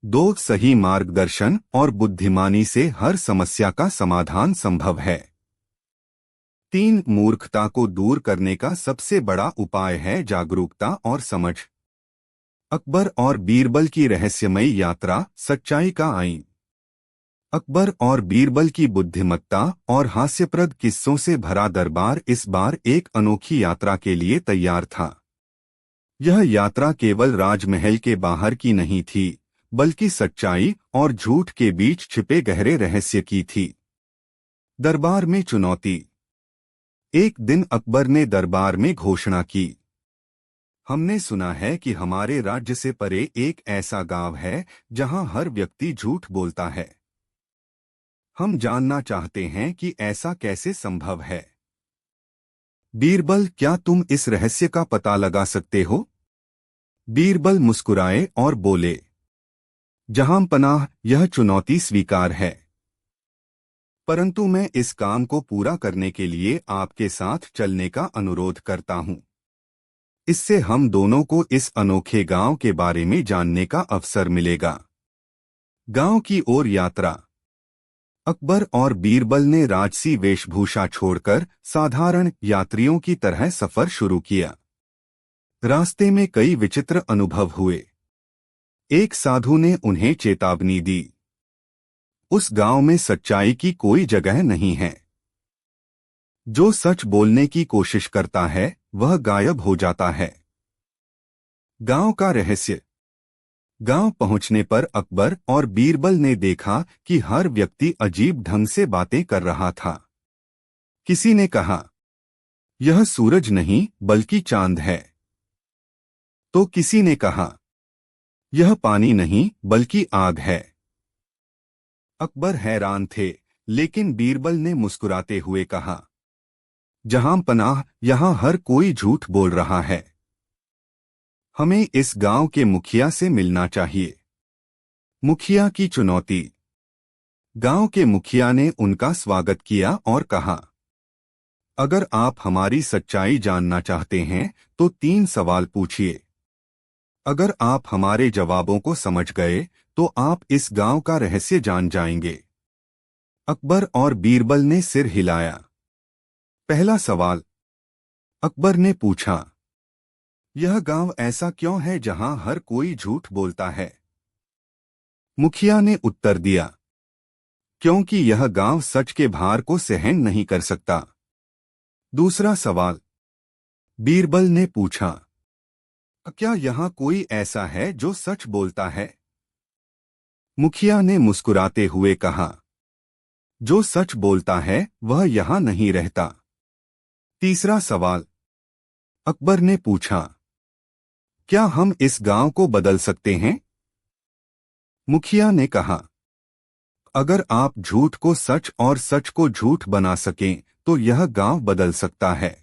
2, सही मार्गदर्शन और बुद्धिमानी से हर समस्या का समाधान संभव है। 3 मूर्खता को दूर करने का सबसे बड़ा उपाय है जागरूकता और समझ। अकबर और बीरबल की रहस्यमयी यात्रा, सच्चाई का आईन। अकबर और बीरबल की बुद्धिमत्ता और हास्यप्रद किस्सों से भरा दरबार इस बार एक अनोखी यात्रा के लिए तैयार था। यह यात्रा केवल राजमहल के बाहर की नहीं थी, बल्कि सच्चाई और झूठ के बीच छिपे गहरे रहस्य की थी। दरबार में चुनौती। एक दिन अकबर ने दरबार में घोषणा की, हमने सुना है कि हमारे राज्य से परे एक ऐसा गांव है जहां हर व्यक्ति झूठ बोलता है। हम जानना चाहते हैं कि ऐसा कैसे संभव है। बीरबल, क्या तुम इस रहस्य का पता लगा सकते हो? बीरबल मुस्कुराए और बोले, जहांपनाह, यह चुनौती स्वीकार है, परंतु मैं इस काम को पूरा करने के लिए आपके साथ चलने का अनुरोध करता हूं। इससे हम दोनों को इस अनोखे गांव के बारे में जानने का अवसर मिलेगा। गांव की ओर यात्रा। अकबर और बीरबल ने राजसी वेशभूषा छोड़कर साधारण यात्रियों की तरह सफर शुरू किया। रास्ते में कई विचित्र अनुभव हुए। एक साधु ने उन्हें चेतावनी दी, उस गांव में सच्चाई की कोई जगह नहीं है। जो सच बोलने की कोशिश करता है वह गायब हो जाता है। गांव का रहस्य। गांव पहुंचने पर अकबर और बीरबल ने देखा कि हर व्यक्ति अजीब ढंग से बातें कर रहा था। किसी ने कहा, यह सूरज नहीं बल्कि चांद है, तो किसी ने कहा, यह पानी नहीं बल्कि आग है। अकबर हैरान थे, लेकिन बीरबल ने मुस्कुराते हुए कहा, जहांपनाह, यहां हर कोई झूठ बोल रहा है। हमें इस गांव के मुखिया से मिलना चाहिए। मुखिया की चुनौती। गांव के मुखिया ने उनका स्वागत किया और कहा, अगर आप हमारी सच्चाई जानना चाहते हैं तो 3 सवाल पूछिए। अगर आप हमारे जवाबों को समझ गए तो आप इस गांव का रहस्य जान जाएंगे। अकबर और बीरबल ने सिर हिलाया। पहला सवाल। अकबर ने पूछा, यह गांव ऐसा क्यों है जहां हर कोई झूठ बोलता है? मुखिया ने उत्तर दिया, क्योंकि यह गांव सच के भार को सहन नहीं कर सकता। दूसरा सवाल। बीरबल ने पूछा, क्या यहां कोई ऐसा है जो सच बोलता है? मुखिया ने मुस्कुराते हुए कहा, जो सच बोलता है वह यहां नहीं रहता। तीसरा सवाल। अकबर ने पूछा, क्या हम इस गांव को बदल सकते हैं? मुखिया ने कहा, अगर आप झूठ को सच और सच को झूठ बना सकें तो यह गांव बदल सकता है।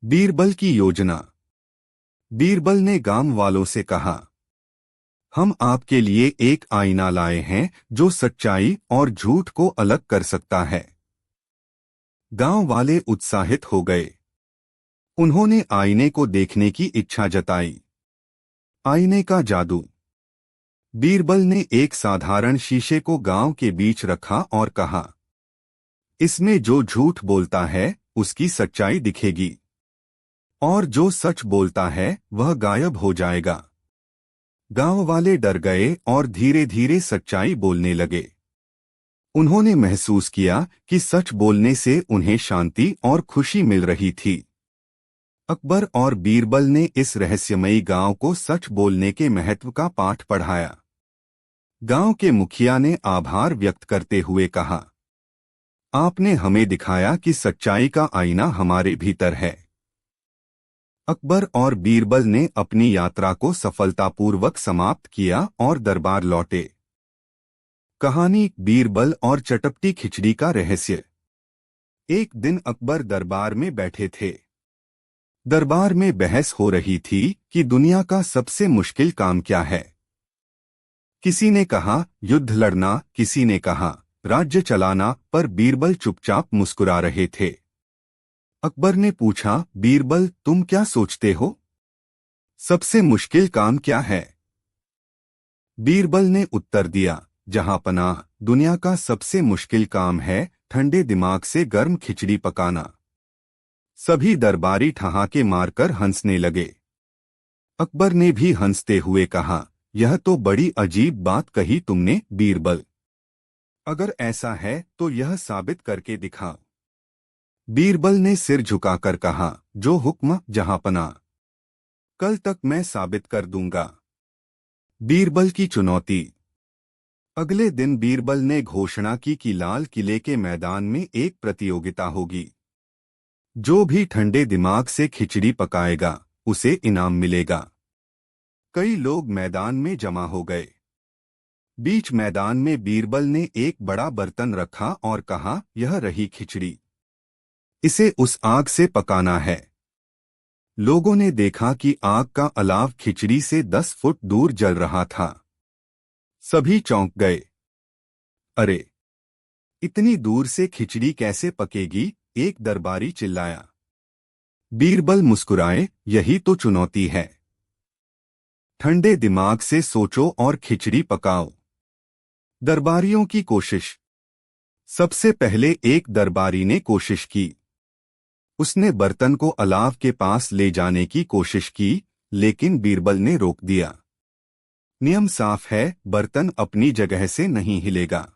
बीरबल की योजना। बीरबल ने गांव वालों से कहा, हम आपके लिए एक आईना लाए हैं जो सच्चाई और झूठ को अलग कर सकता है। गांव वाले उत्साहित हो गए। उन्होंने आईने को देखने की इच्छा जताई। आईने का जादू। बीरबल ने एक साधारण शीशे को गांव के बीच रखा और कहा, इसमें जो झूठ बोलता है उसकी सच्चाई दिखेगी, और जो सच बोलता है वह गायब हो जाएगा। गांव वाले डर गए और धीरे धीरे सच्चाई बोलने लगे। उन्होंने महसूस किया कि सच बोलने से उन्हें शांति और खुशी मिल रही थी। अकबर और बीरबल ने इस रहस्यमयी गांव को सच बोलने के महत्व का पाठ पढ़ाया। गांव के मुखिया ने आभार व्यक्त करते हुए कहा, आपने हमें दिखाया कि सच्चाई का आईना हमारे भीतर है। अकबर और बीरबल ने अपनी यात्रा को सफलतापूर्वक समाप्त किया और दरबार लौटे। कहानी, बीरबल और चटपटी खिचड़ी का रहस्य। एक दिन अकबर दरबार में बैठे थे। दरबार में बहस हो रही थी कि दुनिया का सबसे मुश्किल काम क्या है। किसी ने कहा युद्ध लड़ना, किसी ने कहा राज्य चलाना, पर बीरबल चुपचाप मुस्कुरा रहे थे। अकबर ने पूछा, बीरबल, तुम क्या सोचते हो? सबसे मुश्किल काम क्या है? बीरबल ने उत्तर दिया, जहांपनाह, दुनिया का सबसे मुश्किल काम है ठंडे दिमाग से गर्म खिचड़ी पकाना। सभी दरबारी ठहाके मारकर हंसने लगे। अकबर ने भी हंसते हुए कहा, यह तो बड़ी अजीब बात कही तुमने बीरबल। अगर ऐसा है तो यह साबित करके दिखा। बीरबल ने सिर झुकाकर कहा, जो हुक्म जहांपना। कल तक मैं साबित कर दूंगा। बीरबल की चुनौती। अगले दिन बीरबल ने घोषणा की कि लाल किले के मैदान में एक प्रतियोगिता होगी। जो भी ठंडे दिमाग से खिचड़ी पकाएगा उसे इनाम मिलेगा। कई लोग मैदान में जमा हो गए। बीच मैदान में बीरबल ने एक बड़ा बर्तन रखा और कहा, यह रही खिचड़ी। इसे उस आग से पकाना है। लोगों ने देखा कि आग का अलाव खिचड़ी से 10 फुट दूर जल रहा था। सभी चौंक गए। अरे, इतनी दूर से खिचड़ी कैसे पकेगी? एक दरबारी चिल्लाया। बीरबल मुस्कुराए, यही तो चुनौती है। ठंडे दिमाग से सोचो और खिचड़ी पकाओ। दरबारियों की कोशिश। सबसे पहले एक दरबारी ने कोशिश की। उसने बर्तन को अलाव के पास ले जाने की कोशिश की, लेकिन बीरबल ने रोक दिया। नियम साफ है, बर्तन अपनी जगह से नहीं हिलेगा।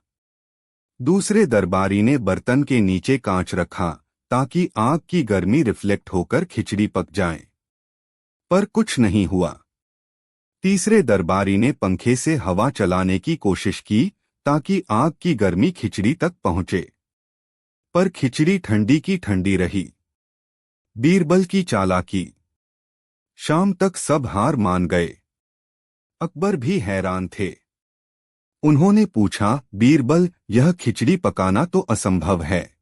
दूसरे दरबारी ने बर्तन के नीचे कांच रखा ताकि आग की गर्मी रिफ्लेक्ट होकर खिचड़ी पक जाए, पर कुछ नहीं हुआ। तीसरे दरबारी ने पंखे से हवा चलाने की कोशिश की ताकि आग की गर्मी खिचड़ी तक पहुंचे, पर खिचड़ी ठंडी की ठंडी रही। बीरबल की चालाकी। शाम तक सब हार मान गए। अकबर भी हैरान थे। उन्होंने पूछा, बीरबल, यह खिचड़ी पकाना तो असंभव है।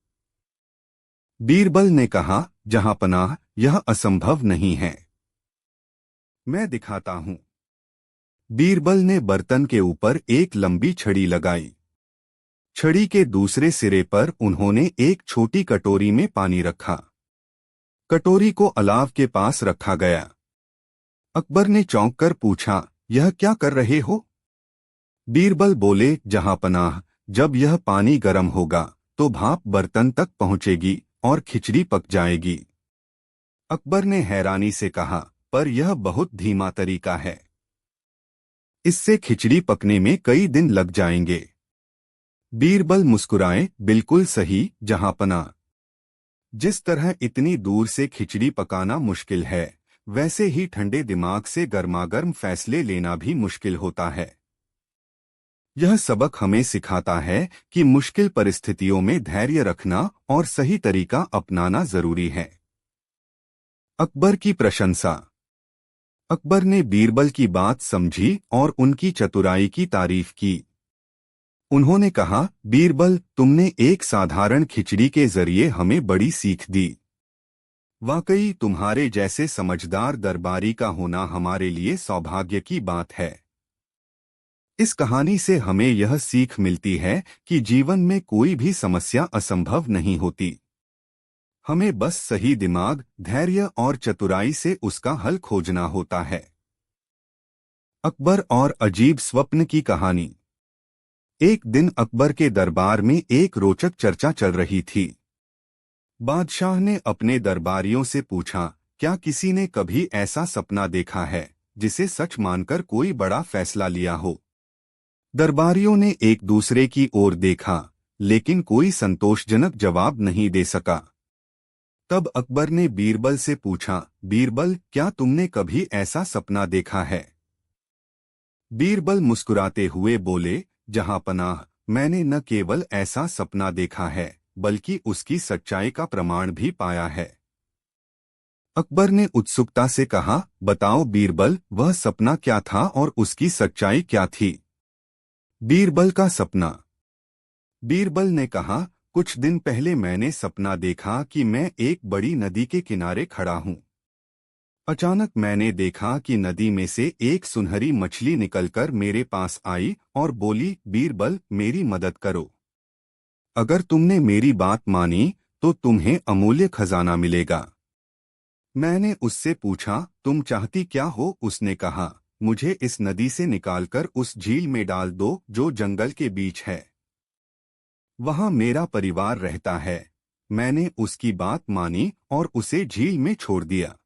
बीरबल ने कहा, जहांपनाह, यह असंभव नहीं है। मैं दिखाता हूं। बीरबल ने बर्तन के ऊपर एक लंबी छड़ी लगाई। छड़ी के दूसरे सिरे पर उन्होंने एक छोटी कटोरी में पानी रखा। कटोरी को अलाव के पास रखा गया। अकबर ने चौंककर पूछा, यह क्या कर रहे हो? बीरबल बोले, जहांपनाह, जब यह पानी गर्म होगा तो भाप बर्तन तक पहुंचेगी और खिचड़ी पक जाएगी। अकबर ने हैरानी से कहा, पर यह बहुत धीमा तरीका है। इससे खिचड़ी पकने में कई दिन लग जाएंगे। बीरबल मुस्कुराए, बिल्कुल सही जहांपनाह। जिस तरह इतनी दूर से खिचड़ी पकाना मुश्किल है, वैसे ही ठंडे दिमाग से गर्मागर्म फैसले लेना भी मुश्किल होता है। यह सबक हमें सिखाता है कि मुश्किल परिस्थितियों में धैर्य रखना और सही तरीका अपनाना जरूरी है। अकबर की प्रशंसा। अकबर ने बीरबल की बात समझी और उनकी चतुराई की तारीफ की। उन्होंने कहा, बीरबल, तुमने एक साधारण खिचड़ी के जरिए हमें बड़ी सीख दी। वाकई तुम्हारे जैसे समझदार दरबारी का होना हमारे लिए सौभाग्य की बात है। इस कहानी से हमें यह सीख मिलती है कि जीवन में कोई भी समस्या असंभव नहीं होती। हमें बस सही दिमाग, धैर्य और चतुराई से उसका हल खोजना होता है। अकबर और अजीब स्वप्न की कहानी। एक दिन अकबर के दरबार में एक रोचक चर्चा चल रही थी। बादशाह ने अपने दरबारियों से पूछा, क्या किसी ने कभी ऐसा सपना देखा है जिसे सच मानकर कोई बड़ा फैसला लिया हो? दरबारियों ने एक दूसरे की ओर देखा, लेकिन कोई संतोषजनक जवाब नहीं दे सका। तब अकबर ने बीरबल से पूछा, बीरबल, क्या तुमने कभी ऐसा सपना देखा है? बीरबल मुस्कुराते हुए बोले, जहांपनाह, मैंने न केवल ऐसा सपना देखा है बल्कि उसकी सच्चाई का प्रमाण भी पाया है। अकबर ने उत्सुकता से कहा, बताओ बीरबल, वह सपना क्या था और उसकी सच्चाई क्या थी? बीरबल का सपना। बीरबल ने कहा, कुछ दिन पहले मैंने सपना देखा कि मैं एक बड़ी नदी के किनारे खड़ा हूं। अचानक मैंने देखा कि नदी में से एक सुनहरी मछली निकलकर मेरे पास आई और बोली, बीरबल, मेरी मदद करो। अगर तुमने मेरी बात मानी तो तुम्हें अमूल्य खजाना मिलेगा। मैंने उससे पूछा, तुम चाहती क्या हो? उसने कहा, मुझे इस नदी से निकालकर उस झील में डाल दो जो जंगल के बीच है। वहां मेरा परिवार रहता है। मैंने उसकी बात मानी और उसे झील में छोड़ दिया।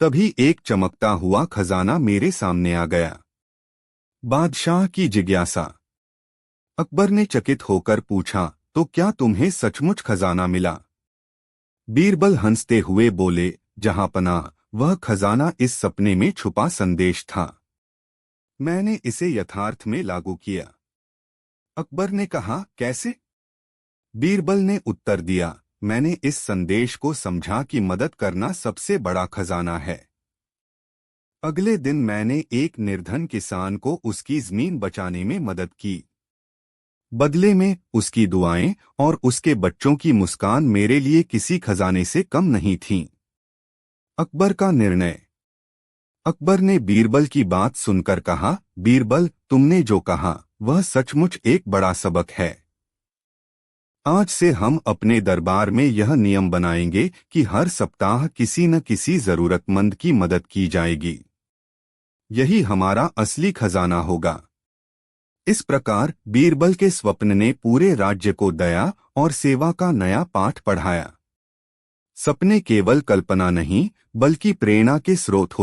तभी एक चमकता हुआ खजाना मेरे सामने आ गया। बादशाह की जिज्ञासा। अकबर ने चकित होकर पूछा, तो क्या तुम्हें सचमुच खजाना मिला? बीरबल हंसते हुए बोले, जहांपनाह, वह खजाना इस सपने में छुपा संदेश था। मैंने इसे यथार्थ में लागू किया। अकबर ने कहा, कैसे? बीरबल ने उत्तर दिया, मैंने इस संदेश को समझा कि मदद करना सबसे बड़ा खजाना है। अगले दिन मैंने एक निर्धन किसान को उसकी जमीन बचाने में मदद की। बदले में उसकी दुआएं और उसके बच्चों की मुस्कान मेरे लिए किसी खजाने से कम नहीं थीं। अकबर का निर्णय। अकबर ने बीरबल की बात सुनकर कहा, बीरबल, तुमने जो कहा वह सचमुच एक बड़ा सबक है। आज से हम अपने दरबार में यह नियम बनाएंगे कि हर सप्ताह किसी न किसी जरूरतमंद की मदद की जाएगी। यही हमारा असली खजाना होगा। इस प्रकार बीरबल के स्वप्न ने पूरे राज्य को दया और सेवा का नया पाठ पढ़ाया। सपने केवल कल्पना नहीं, बल्कि प्रेरणा के स्रोत